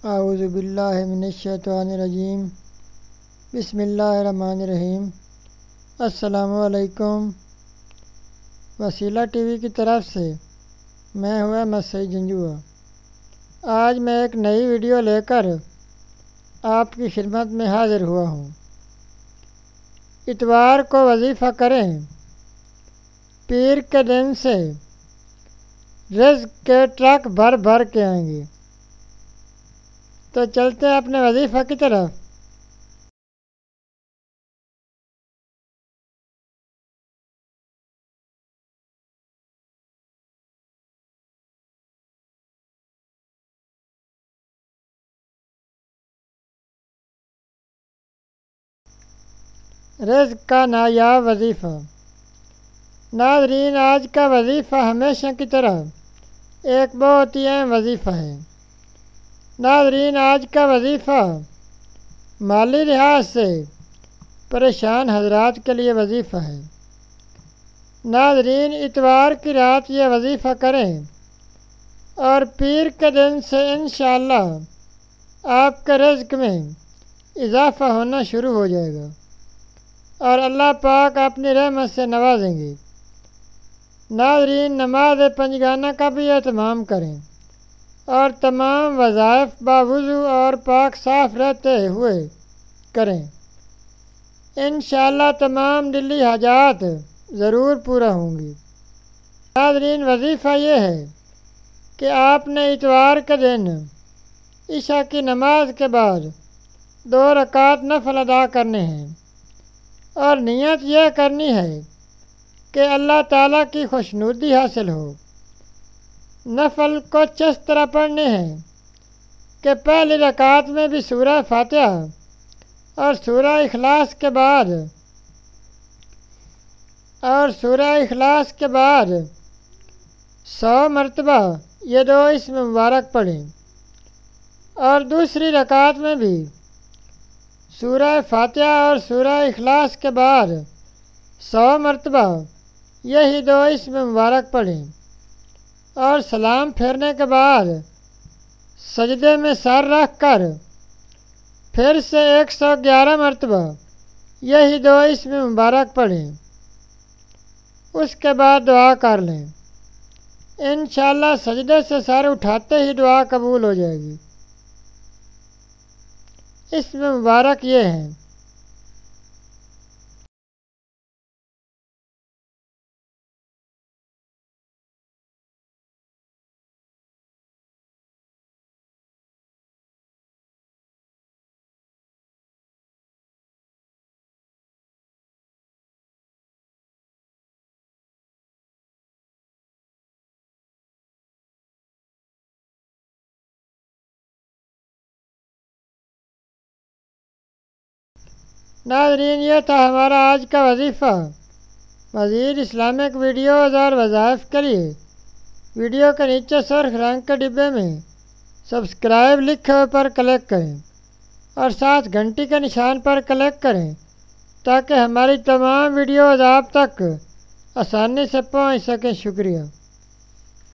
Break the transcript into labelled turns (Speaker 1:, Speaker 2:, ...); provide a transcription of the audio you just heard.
Speaker 1: اعوذ باللہ من الشیطان الرجیم بسم اللہ الرحمن الرحیم۔ السلام علیکم۔ وسیلہ ٹی وی کی طرف سے میں ہوں احمد سعید جنجوعہ۔ آج میں ایک نئی ویڈیو لے کر آپ کی خدمت میں حاضر ہوا ہوں۔ اتوار کو وظیفہ کریں، پیر کے دن سے رزق کے ٹرک بھر بھر کے آئیں گے۔ تو چلتے ہیں اپنے وظیفہ کی طرف۔ رزق کا نایاب وظیفہ۔ ناظرین، آج کا وظیفہ ہمیشہ کی طرح ایک بہت ہی اہم وظیفہ ہے۔ ناظرین، آج کا وظیفہ مالی لحاظ سے پریشان حضرات کے لیے وظیفہ ہے۔ ناظرین، اتوار کی رات یہ وظیفہ کریں اور پیر کے دن سے انشاءاللہ آپ کے رزق میں اضافہ ہونا شروع ہو جائے گا اور اللہ پاک اپنی رحمت سے نوازیں گے۔ ناظرین، نماز پنجگانہ کا بھی اہتمام کریں اور تمام وظائف باوضو اور پاک صاف رہتے ہوئے کریں۔ انشاءاللہ تمام دلی حاجات ضرور پورا ہوں گی۔ ناظرین، وظیفہ یہ ہے کہ آپ نے اتوار کے دن عشاء کی نماز کے بعد 2 رکعت نفل ادا کرنے ہیں اور نیت یہ کرنی ہے کہ اللہ تعالیٰ کی خوشنودی حاصل ہو۔ نفل کچھ اس طرح پڑھنے ہیں کہ پہلی رکعت میں بھی سورہ فاتحہ اور سورہ اخلاص کے بعد 100 مرتبہ یہ 2 اسم مبارک پڑھیں، اور دوسری رکعت میں بھی سورہ فاتحہ اور سورہ اخلاص کے بعد 100 مرتبہ یہی 2 اسم مبارک پڑھیں، اور سلام پھیرنے کے بعد سجدے میں سر رکھ کر پھر سے 111 مرتبہ یہی 2 اسم مبارک پڑھیں۔ اس کے بعد دعا کر لیں۔ انشاءاللہ سجدے سے سر اٹھاتے ہی دعا قبول ہو جائے گی۔ اسم مبارک یہ ہیں: ناظرین، یہ تھا ہمارا آج کا وظیفہ۔ مزید اسلامک ویڈیوز اور وظائف کے لیے ویڈیو کے نیچے سرخ رنگ کے ڈبے میں سبسکرائب لکھے ہوئے پر کلک کریں اور ساتھ گھنٹی کے نشان پر کلک کریں تاکہ ہماری تمام ویڈیوز آپ تک آسانی سے پہنچ سکیں۔ شکریہ۔